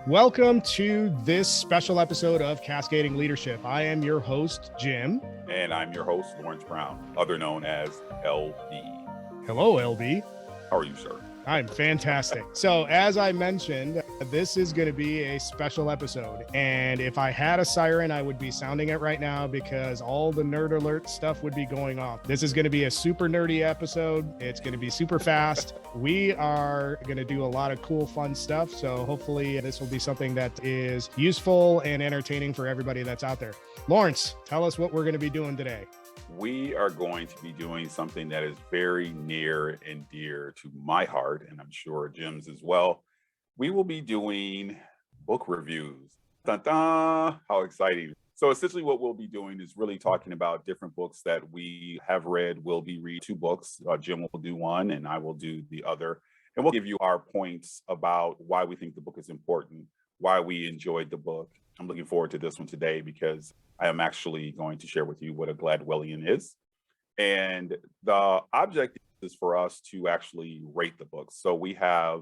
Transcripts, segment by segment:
Welcome to this special episode of Cascading Leadership. I am your host, Jim. And I'm your host, Lawrence Brown, other known as LB. Hello, LB. How are you, sir? I'm fantastic. So as I mentioned, this is going to be a special episode. And if I had a siren, I would be sounding it right now because all the nerd alert stuff would be going off. This is going to be a super nerdy episode. It's going to be super fast. We are going to do a lot of cool, fun stuff. So hopefully this will be something that is useful and entertaining for everybody that's out there. Lawrence, tell us what we're going to be doing today. We are going to be doing something that is very near and dear to my heart, and I'm sure Jim's as well. We will be doing book reviews. Dun-dun! How exciting. So essentially what we'll be doing is really talking about different books that we have read. We'll be reading two books. Jim will do one and I will do the other. And we'll give you our points about why we think the book is important, why we enjoyed the book. I'm looking forward to this one today because I am actually going to share with you what a Gladwellian is. And the object is for us to actually rate the books. So we have,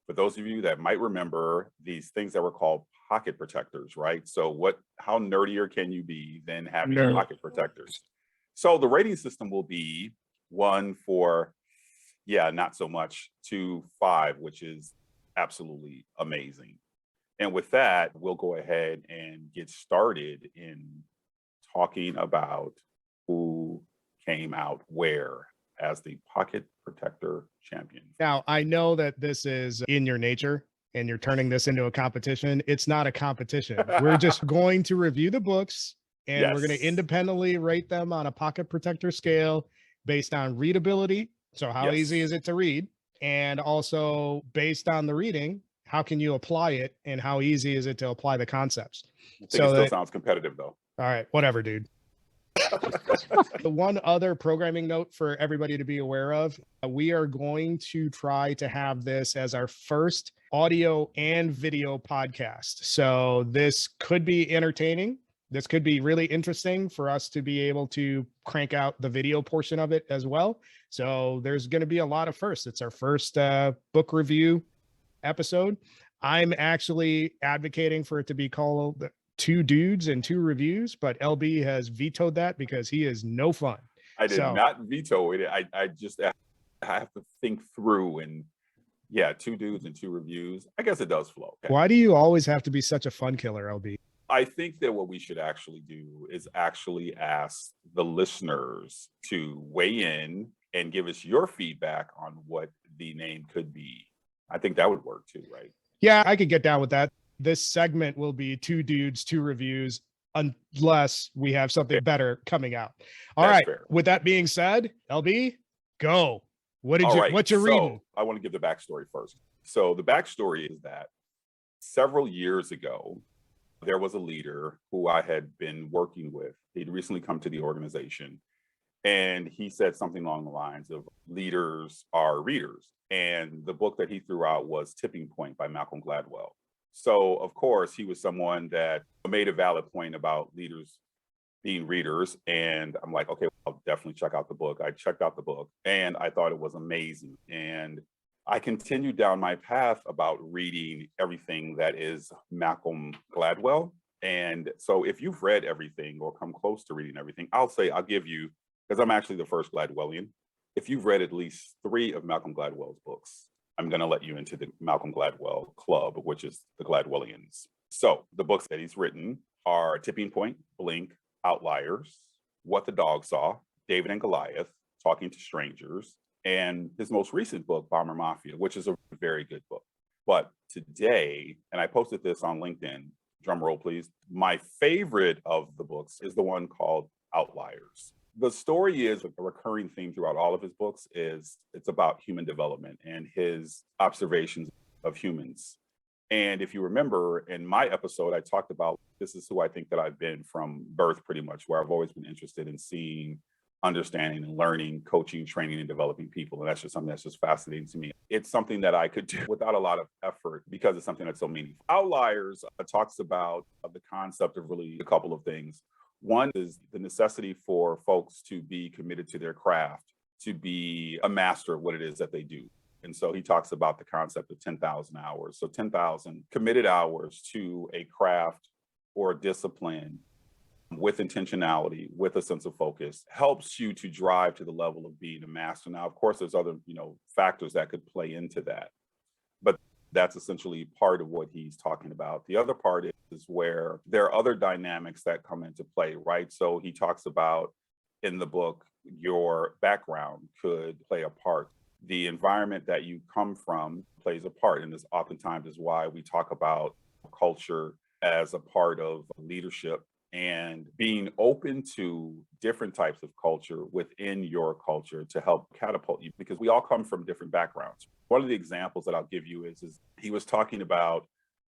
for those of you that might remember, these things that were called pocket protectors, right? So how nerdier can you be than having pocket protectors? So the rating system will be 1 for, not so much, to 5, which is absolutely amazing. And with that, we'll go ahead and get started in talking about who came out where as the pocket protector champion. Now, I know that this is in your nature and you're turning this into a competition. It's not a competition. We're just going to review the books and we're going to independently rate them on a pocket protector scale based on readability. So how easy is it to read? And also based on the reading, how can you apply it and how easy is it to apply the concepts? I think it still sounds competitive though. All right, whatever, dude. The one other programming note for everybody to be aware of, we are going to try to have this as our first audio and video podcast. So this could be entertaining. This could be really interesting for us to be able to crank out the video portion of it as well. So there's going to be a lot of firsts. It's our first book review episode. I'm actually advocating for it to be called 2 Dudes and 2 Reviews, but LB has vetoed that because he is no fun. I did not veto it. I just have to think through and 2 Dudes and 2 Reviews. I guess it does flow. Okay. Why do you always have to be such a fun killer, LB? I think that what we should actually do is actually ask the listeners to weigh in and give us your feedback on what the name could be. I think that would work too, right? Yeah, I could get down with that. This segment will be 2 Dudes, 2 Reviews, unless we have something better coming out. All right. Fair. With that being said, LB, go. What you're reading? I want to give the backstory first. So the backstory is that several years ago, there was a leader who I had been working with. He'd recently come to the organization. And he said something along the lines of leaders are readers. And the book that he threw out was Tipping Point by Malcolm Gladwell. So, of course, he was someone that made a valid point about leaders being readers. And I'm like, okay, I'll definitely check out the book. I checked out the book and I thought it was amazing. And I continued down my path about reading everything that is Malcolm Gladwell. And so if you've read everything or come close to reading everything, I'll give you, because I'm actually the first Gladwellian. If you've read at least 3 of Malcolm Gladwell's books, I'm going to let you into the Malcolm Gladwell Club, which is the Gladwellians. So the books that he's written are Tipping Point, Blink, Outliers, What the Dog Saw, David and Goliath, Talking to Strangers, and his most recent book, Bomber Mafia, which is a very good book. But today, and I posted this on LinkedIn, drum roll please, my favorite of the books is the one called Outliers. The story is a recurring theme throughout all of his books is it's about human development and his observations of humans. And if you remember in my episode, I talked about this is who I think that I've been from birth pretty much, where I've always been interested in seeing, understanding and learning, coaching, training and developing people. And that's just something that's just fascinating to me. It's something that I could do without a lot of effort because it's something that's so meaningful. Outliers talks about the concept of really a couple of things. One is the necessity for folks to be committed to their craft, to be a master of what it is that they do. And so he talks about the concept of 10,000 hours. So 10,000 committed hours to a craft or a discipline with intentionality, with a sense of focus, helps you to drive to the level of being a master. Now, of course, there's other, factors that could play into that, but that's essentially part of what he's talking about. The other part is where there are other dynamics that come into play, right? So he talks about in the book, your background could play a part. The environment that you come from plays a part. And this oftentimes is why we talk about culture as a part of leadership and being open to different types of culture within your culture to help catapult you, because we all come from different backgrounds. One of the examples that I'll give you is he was talking about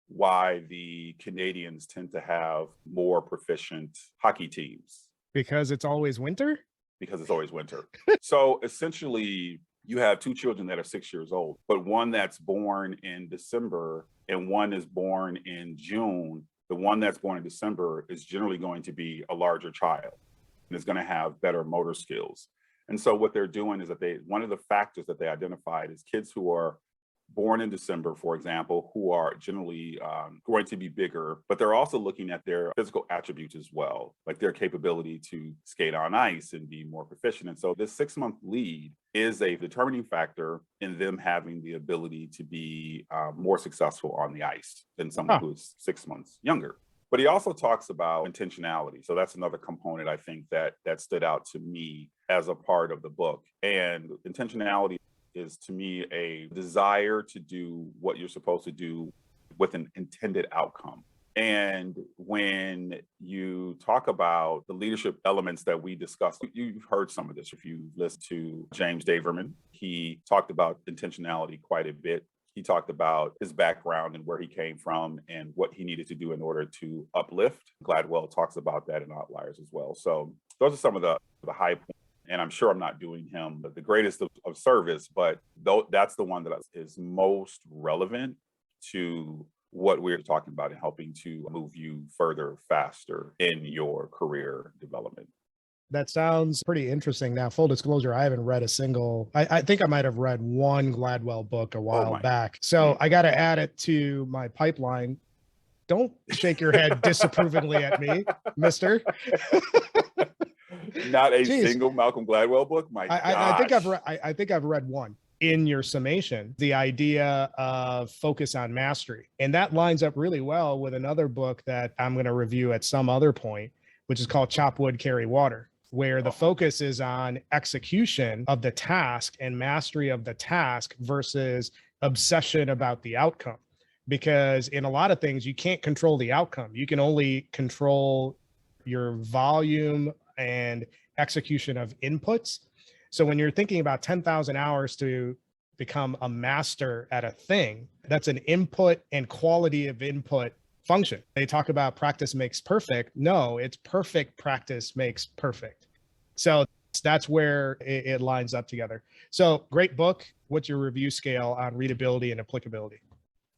why the Canadians tend to have more proficient hockey teams. Because it's always winter? Because it's always winter. So essentially, you have two children that are 6 years old, but one that's born in December and one is born in June. The one that's born in December is generally going to be a larger child and is going to have better motor skills. And so what they're doing is that one of the factors that they identified is kids who are born in December, for example, who are generally going to be bigger, but they're also looking at their physical attributes as well, like their capability to skate on ice and be more proficient. And so this 6-month lead is a determining factor in them having the ability to be more successful on the ice than someone who is 6 months younger. But he also talks about intentionality. So that's another component I think that stood out to me as a part of the book. And intentionality is to me a desire to do what you're supposed to do with an intended outcome. And when you talk about the leadership elements that we discussed, you've heard some of this. If you listen to James Daverman, he talked about intentionality quite a bit. He talked about his background and where he came from and what he needed to do in order to uplift. Gladwell talks about that in Outliers as well. So those are some of the high points. And I'm sure I'm not doing him the greatest of service, but that's the one that is most relevant to what we're talking about and helping to move you further, faster in your career development. That sounds pretty interesting. Now, full disclosure, I haven't read a single, I think I might have read one Gladwell book a while back. So I got to add it to my pipeline. Don't shake your head disapprovingly at me, mister. Not a single Malcolm Gladwell book? I think I've read one. In your summation, the idea of focus on mastery. And that lines up really well with another book that I'm going to review at some other point, which is called Chop Wood, Carry Water, where the focus is on execution of the task and mastery of the task versus obsession about the outcome. Because in a lot of things, you can't control the outcome. You can only control your volume and execution of inputs. So when you're thinking about 10,000 hours to become a master at a thing, that's an input and quality of input function. They talk about practice makes perfect. No, it's perfect practice makes perfect. So that's where it lines up together. So great book. What's your review scale on readability and applicability?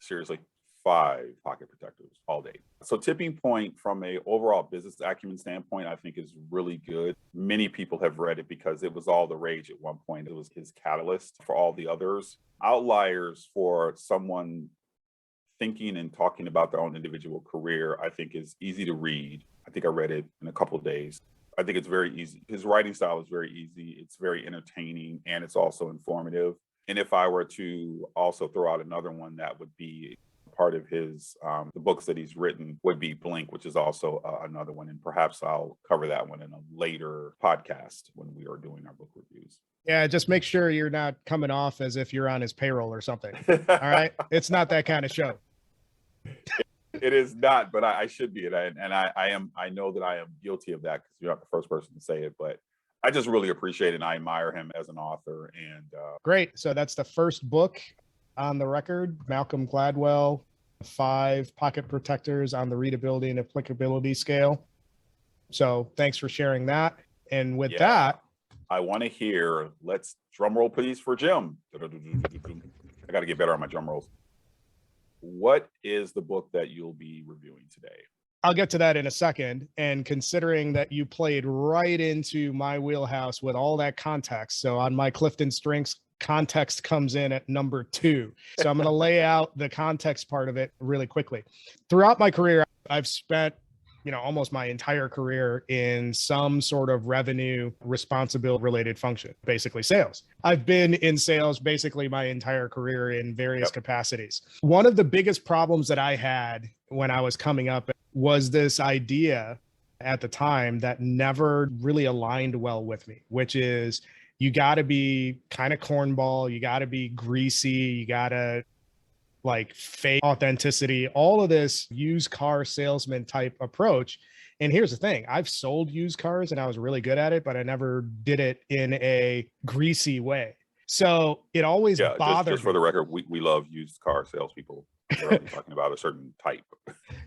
Seriously, 5 pocket protectors all day. So Tipping Point from a overall business acumen standpoint, I think is really good. Many people have read it because it was all the rage at one point. It was his catalyst for all the others. Outliers for someone thinking and talking about their own individual career, I think is easy to read. I think I read it in a couple of days. I think it's very easy. His writing style is very easy. It's very entertaining and it's also informative. And if I were to also throw out another one that would be part of his, the books that he's written would be Blink, which is also another one. And perhaps I'll cover that one in a later podcast when we are doing our book reviews. Yeah, just make sure you're not coming off as if you're on his payroll or something. All right. It's not that kind of show. It is not, but I should be. And I know that I am guilty of that because you're not the first person to say it, but I just really appreciate it. And I admire him as an author. And great. So that's the first book on the record, Malcolm Gladwell, 5 pocket protectors on the readability and applicability scale. So thanks for sharing that. And with that, I want to hear, let's drum roll please for Jim. I got to get better on my drum rolls. What is the book that you'll be reviewing today? I'll get to that in a second. And considering that you played right into my wheelhouse with all that context. So on my Clifton Strengths context comes in at number 2. So I'm going to lay out the context part of it really quickly. Throughout my career, I've spent almost my entire career in some sort of revenue responsibility related function, basically sales. I've been in sales basically my entire career in various capacities. One of the biggest problems that I had when I was coming up was this idea at the time that never really aligned well with me, which is you got to be kind of cornball, you got to be greasy, you got to like fake authenticity, all of this used car salesman type approach. And here's the thing, I've sold used cars and I was really good at it, but I never did it in a greasy way. So it always bothered just for the record, we love used car salespeople. We're talking about a certain type.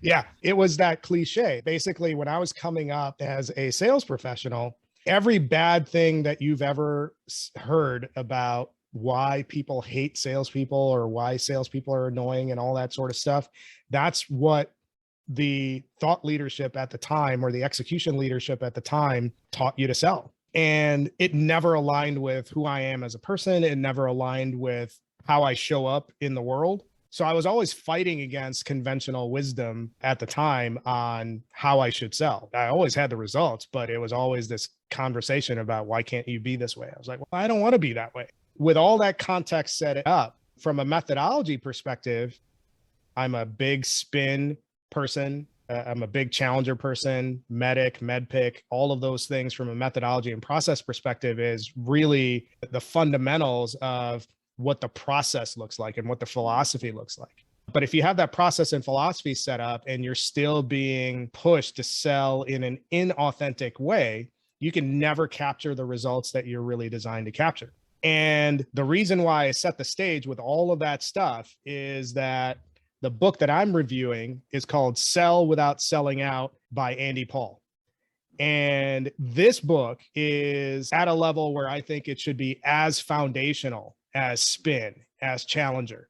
Yeah, it was that cliche. Basically, when I was coming up as a sales professional, every bad thing that you've ever heard about why people hate salespeople or why salespeople are annoying and all that sort of stuff, that's what the thought leadership at the time or the execution leadership at the time taught you to sell. And it never aligned with who I am as a person. It never aligned with how I show up in the world. So I was always fighting against conventional wisdom at the time on how I should sell. I always had the results, but it was always this conversation about why can't you be this way? I was like, well, I don't want to be that way. With all that context set up, from a methodology perspective, I'm a big spin person. I'm a big challenger person, medic, medpic, all of those things from a methodology and process perspective is really the fundamentals of what the process looks like and what the philosophy looks like. But if you have that process and philosophy set up and you're still being pushed to sell in an inauthentic way, you can never capture the results that you're really designed to capture. And the reason why I set the stage with all of that stuff is that the book that I'm reviewing is called Sell Without Selling Out by Andy Paul. And this book is at a level where I think it should be as foundational as spin, as challenger,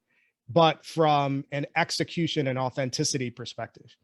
but from an execution and authenticity perspective.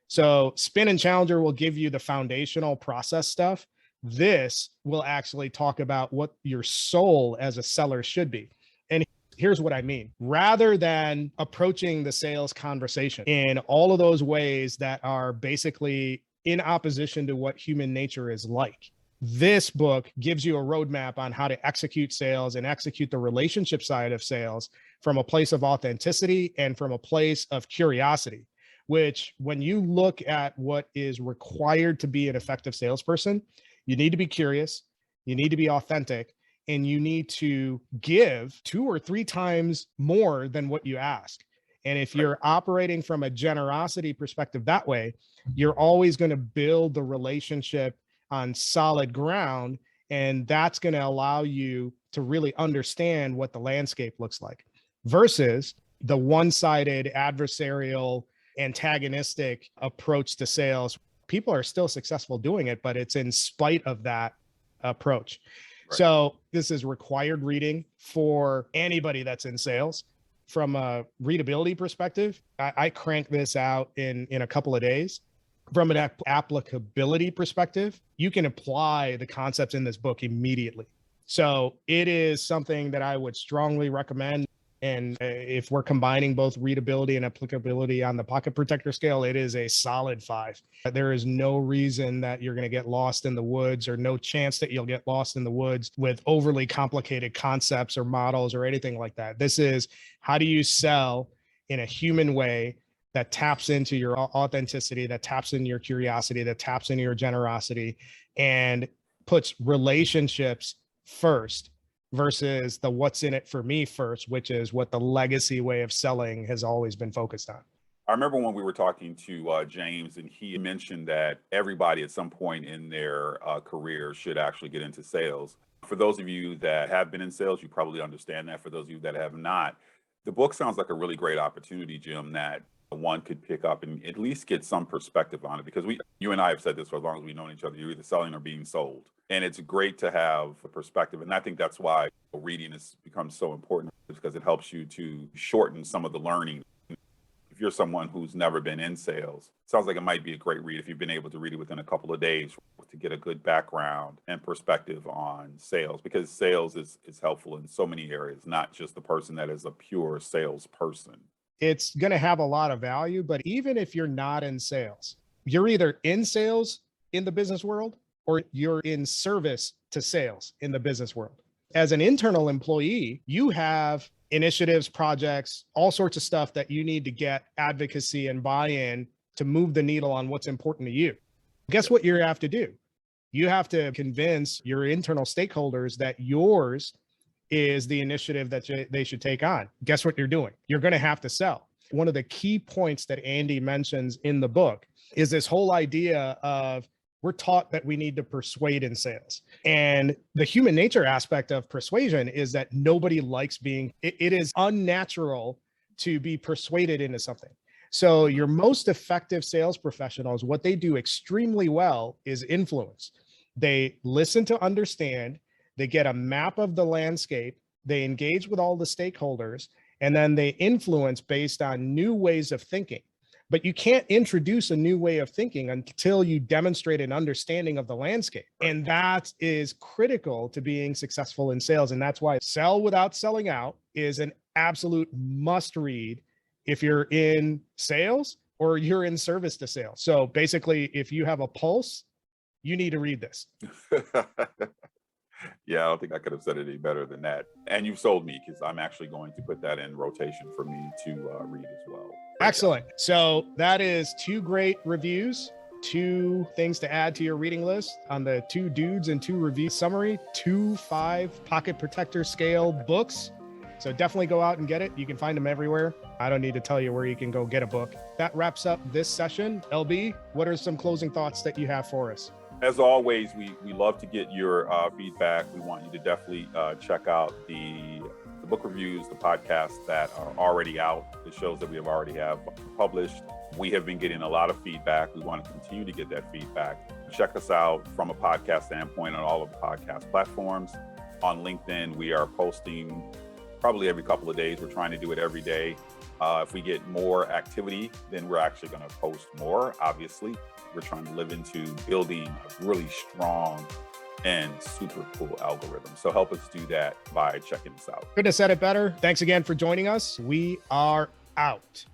So spin and challenger will give you the foundational process stuff. This will actually talk about what your soul as a seller should be. And here's what I mean. Rather than approaching the sales conversation in all of those ways that are basically in opposition to what human nature is like, this book gives you a roadmap on how to execute sales and execute the relationship side of sales from a place of authenticity and from a place of curiosity, which when you look at what is required to be an effective salesperson, you need to be curious, you need to be authentic, and you need to give 2 or 3 times more than what you ask. And if you're operating from a generosity perspective that way, you're always going to build the relationship on solid ground. And that's going to allow you to really understand what the landscape looks like versus the one-sided adversarial antagonistic approach to sales. People are still successful doing it, but it's in spite of that approach. Right. So this is required reading for anybody that's in sales. From a readability perspective, I crank this out in a couple of days. From an applicability perspective, you can apply the concepts in this book immediately. So it is something that I would strongly recommend. And if we're combining both readability and applicability on the pocket protector scale, it is a solid 5. There is no reason that you're going to get lost in the woods, or no chance that you'll get lost in the woods with overly complicated concepts or models or anything like that. This is how do you sell in a human way that taps into your authenticity, that taps into your curiosity, that taps into your generosity, and puts relationships first versus the what's in it for me first, which is what the legacy way of selling has always been focused on. I remember when we were talking to James, and he mentioned that everybody at some point in their career should actually get into sales. For those of you that have been in sales, you probably understand that. For those of you that have not, the book sounds like a really great opportunity, Jim, that one could pick up and at least get some perspective on it, because you and I have said this for as long as we've known each other, you're either selling or being sold. And it's great to have a perspective. And I think that's why reading has become so important, because it helps you to shorten some of the learning. If you're someone who's never been in sales, sounds like it might be a great read if you've been able to read it within a couple of days to get a good background and perspective on sales, because sales is helpful in so many areas, not just the person that is a pure salesperson. It's going to have a lot of value, but even if you're not in sales, you're either in sales in the business world or you're in service to sales in the business world. As an internal employee, you have initiatives, projects, all sorts of stuff that you need to get advocacy and buy-in to move the needle on what's important to you. Guess what you have to do? You have to convince your internal stakeholders that yours is the initiative that they should take on. Guess what you're doing? You're going to have to sell. One of the key points that Andy mentions in the book is this whole idea of we're taught that we need to persuade in sales. And the human nature aspect of persuasion is that nobody likes it is unnatural to be persuaded into something. So your most effective sales professionals, what they do extremely well is influence. They listen to understand, they get a map of the landscape, they engage with all the stakeholders, and then they influence based on new ways of thinking. But you can't introduce a new way of thinking until you demonstrate an understanding of the landscape. And that is critical to being successful in sales. And that's why Sell Without Selling Out is an absolute must read if you're in sales or you're in service to sales. So basically, if you have a pulse, you need to read this. Yeah, I don't think I could have said it any better than that. And you've sold me, because I'm actually going to put that in rotation for me to read as well. Excellent. So that is 2 great reviews, 2 things to add to your reading list on the 2 dudes and 2 review summary, 2 5 pocket protector scale books. So definitely go out and get it. You can find them everywhere. I don't need to tell you where you can go get a book. That wraps up this session. LB, what are some closing thoughts that you have for us? As always, we love to get your feedback. We want you to definitely check out the book reviews, the podcasts that are already out, the shows that we already have published. We have been getting a lot of feedback. We want to continue to get that feedback. Check us out from a podcast standpoint on all of the podcast platforms. On LinkedIn, we are posting probably every couple of days. We're trying to do it every day. If we get more activity, then we're actually going to post more, obviously. We're trying to live into building a really strong and super cool algorithm. So help us do that by checking us out. Couldn't have said it better. Thanks again for joining us. We are out.